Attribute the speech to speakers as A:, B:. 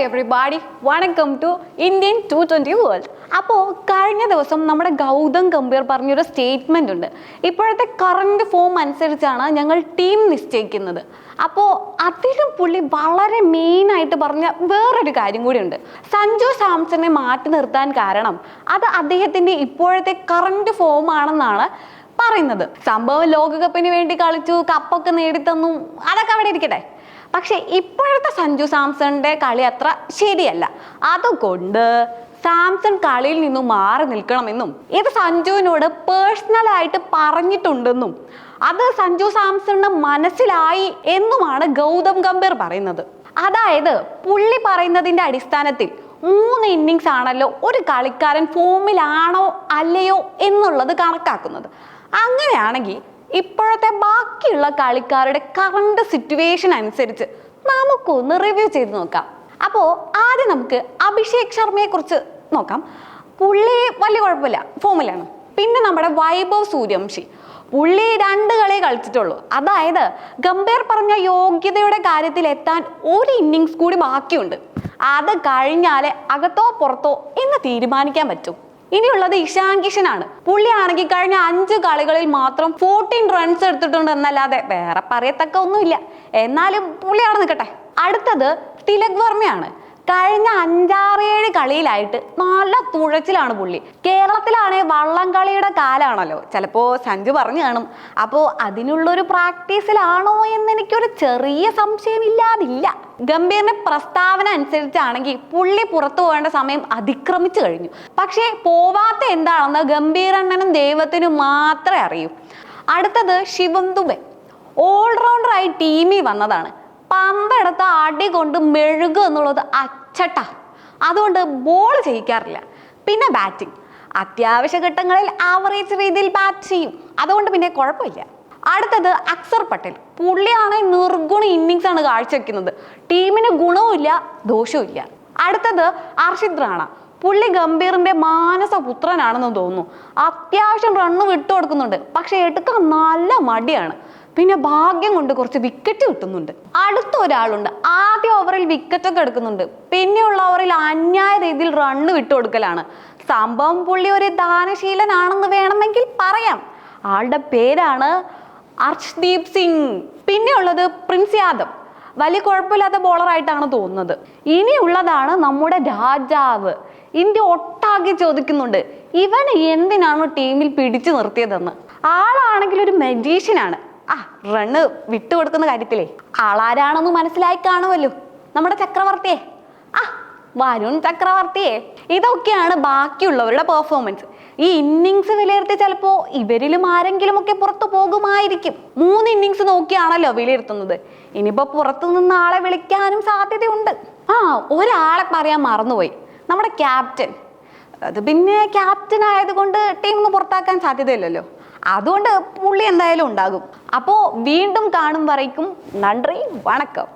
A: Everybody, വണക്കം to Indian 220 world. അപ്പോൾ കഴിഞ്ഞ ദിവസം നമ്മുടെ ഗൗതം ഗംഭീർ പറഞ്ഞൊരു സ്റ്റേറ്റ്മെന്റ് ഉണ്ട്. ഇപ്പോഴത്തെ കറണ്ട് ഫോം അനുസരിച്ചാണ് ഞങ്ങൾ ടീം നിശ്ചയിക്കുന്നത്. അപ്പോൾ അദ്ദേഹം പുള്ളി വളരെ മെയിനായിട്ട് പറഞ്ഞ വേറൊരു കാര്യം കൂടിയുണ്ട്. സഞ്ജു സാംസനെ മാറ്റി നിർത്താൻ കാരണം അത് അദ്ദേഹത്തിൻ്റെ ഇപ്പോഴത്തെ കറണ്ട് ഫോം ആണെന്നാണ് പറയുന്നത്. സംഭവം ലോകകപ്പിന് വേണ്ടി കളിച്ചു, കപ്പൊക്കെ നേടിത്തന്നു, അതൊക്കെ അവിടെ ഇരിക്കട്ടെ. പക്ഷെ ഇപ്പോഴത്തെ സഞ്ജു സാംസന്റെ കളി അത്ര ശരിയല്ല. അതുകൊണ്ട് സാംസൺ കളിയിൽ നിന്നും മാറി നിൽക്കണമെന്നും ഇത് സഞ്ജുവിനോട് പേഴ്സണലായിട്ട് പറഞ്ഞിട്ടുണ്ടെന്നും അത് സഞ്ജു സാംസണിന് മനസ്സിലായി എന്നുമാണ് ഗൗതം ഗംഭീർ പറയുന്നത്. അതായത് പുള്ളി പറയുന്നതിന്റെ അടിസ്ഥാനത്തിൽ 3 ഇന്നിങ്സ് ആണല്ലോ ഒരു കളിക്കാരൻ ഫോമിലാണോ അല്ലയോ എന്നുള്ളത് കണക്കാക്കുന്നത്. അങ്ങനെയാണെങ്കിൽ ഇപ്പോഴത്തെ ബാക്കിയുള്ള കളിക്കാരുടെ കറണ്ട് സിറ്റുവേഷൻ അനുസരിച്ച് നമുക്കൊന്ന് റിവ്യൂ ചെയ്ത് നോക്കാം. അപ്പോൾ ആദ്യം നമുക്ക് അഭിഷേക് ശർമ്മയെ കുറിച്ച് നോക്കാം. പുള്ളി വലിയ കുഴപ്പമില്ല, ഫോമിലാണ്. പിന്നെ നമ്മുടെ വൈഭവ് സൂര്യവംശി, പുള്ളി 2 കളി കളിച്ചിട്ടുള്ളൂ. അതായത് ഗംഭീർ പറഞ്ഞ യോഗ്യതയുടെ കാര്യത്തിൽ എത്താൻ ഒരു ഇന്നിങ്സ് കൂടി ബാക്കിയുണ്ട്. അത് കഴിഞ്ഞാലേ അകത്തോ പുറത്തോ എന്ന് തീരുമാനിക്കാൻ പറ്റും. ഇനിയുള്ളത് ഇഷാൻ കിഷനാണ്. പുള്ളിയാണെങ്കിൽ കഴിഞ്ഞ 5 കളികളിൽ മാത്രം 14 റൺസ് എടുത്തിട്ടുണ്ട് എന്നല്ലാതെ വേറെ പറയത്തക്ക ഒന്നുമില്ല. എന്നാലും പുള്ളിയാണ് നിൽക്കട്ടെ. അടുത്തത് തിലക് വർമ്മയാണ്. കഴിഞ്ഞ 5-6-7 കളിയിലായിട്ട് നല്ല തുഴച്ചിലാണ് പുള്ളി. കേരളത്തിലാണെങ്കിൽ വള്ളംകളിയുടെ കാലാണല്ലോ, ചിലപ്പോൾ സഞ്ജു പറഞ്ഞു കാണും. അപ്പോൾ അതിനുള്ളൊരു പ്രാക്ടീസിലാണോ എന്ന് എനിക്കൊരു ചെറിയ സംശയമില്ലാതില്ല. ഗംഭീറിന്റെ പ്രസ്താവന അനുസരിച്ചാണെങ്കിൽ പുള്ളി പുറത്തു പോകേണ്ട സമയം അതിക്രമിച്ചു കഴിഞ്ഞു. പക്ഷേ പോവാത്ത എന്താണെന്ന് ഗംഭീരണ്ണനും ദൈവത്തിനും മാത്രമേ അറിയൂ. അടുത്തത് ശിവം ദുബെ, ഓൾറൗണ്ടറായി ടീമിൽ വന്നതാണ്. പന്തെടുത്ത അടി കൊണ്ട് മെഴുകുക എന്നുള്ളത് അച്ചട്ട, അതുകൊണ്ട് ബോൾ ചെയ്യിക്കാറില്ല. പിന്നെ ബാറ്റിംഗ് അത്യാവശ്യ ഘട്ടങ്ങളിൽ ആവറേജ് രീതിയിൽ ബാറ്റ് ചെയ്യും, അതുകൊണ്ട് പിന്നെ കുഴപ്പമില്ല. അടുത്തത് അക്സർ പട്ടേൽ, പുള്ളിയാണെങ്കിൽ നിർഗുണ ഇന്നിങ്സ് ആണ് കാഴ്ചവെക്കുന്നത്. ടീമിന് ഗുണവുമില്ല ദോഷവും ഇല്ല. അടുത്തത് അർഷിത് റാണ, പുള്ളി ഗംഭീറിന്റെ മാനസപുത്രനാണെന്ന് തോന്നുന്നു. അത്യാവശ്യം റണ്ണ് വിട്ടുകൊടുക്കുന്നുണ്ട്, പക്ഷെ എടുക്കാൻ നല്ല മടിയാണ്. പിന്നെ ഭാഗ്യം കൊണ്ട് കുറച്ച് വിക്കറ്റ് കിട്ടുന്നുണ്ട്. അടുത്ത ഒരാളുണ്ട്, ആദ്യ ഓവറിൽ വിക്കറ്റ് ഒക്കെ എടുക്കുന്നുണ്ട്, പിന്നെയുള്ള ഓവറിൽ അന്യായ രീതിയിൽ റണ്ണ് വിട്ടുകൊടുക്കലാണ്. സംഭവം പുള്ളി ഒരു ദാനശീലനാണെന്ന് വേണമെങ്കിൽ പറയാം. ആളുടെ പേരാണ് അർഷ്ദീപ് സിംഗ്. പിന്നെയുള്ളത് പ്രിൻസ് യാദവ്, വലിയ കുഴപ്പമില്ലാത്ത ബോളറായിട്ടാണ് തോന്നുന്നത്. ഇനിയുള്ളതാണ് നമ്മുടെ രാജാവ്. ഇന്ത്യ ഒട്ടാകെ ചോദിക്കുന്നുണ്ട് ഇവന് എന്തിനാണ് ടീമിൽ പിടിച്ചു നിർത്തിയതെന്ന്. ആളാണെങ്കിൽ ഒരു മജീഷ്യനാണ്. റണ്ണ് വിട്ടുകൊടുക്കുന്ന കാര്യത്തിലേ ആളാരാണെന്ന് മനസ്സിലായി കാണുമല്ലോ, നമ്മുടെ ചക്രവർത്തിയെ, വരുൺ ചക്രവർത്തിയെ. ഇതൊക്കെയാണ് ബാക്കിയുള്ളവരുടെ പെർഫോമൻസ്. ഈ ഇന്നിങ്സ് വിലയിരുത്തി ചിലപ്പോൾ ഇവരിലും ആരെങ്കിലും ഒക്കെ പുറത്തു പോകുമായിരിക്കും. 3 ഇന്നിങ്സ് നോക്കിയാണല്ലോ വിലയിരുത്തുന്നത്. ഇനിയിപ്പോ പുറത്തു നിന്ന് ആളെ വിളിക്കാനും സാധ്യതയുണ്ട്. ഒരാളെ പറയാൻ മറന്നുപോയി, നമ്മുടെ ക്യാപ്റ്റൻ. അത് പിന്നെ ക്യാപ്റ്റൻ ആയതുകൊണ്ട് ടീമിൽ നിന്ന് പുറത്താക്കാൻ സാധ്യതയില്ലല്ലോ, അതുകൊണ്ട് പുള്ളി എന്തായാലും ഉണ്ടാകും. അപ്പോൾ വീണ്ടും കാണും വരയ്ക്കും നന്ദി, വണക്കം.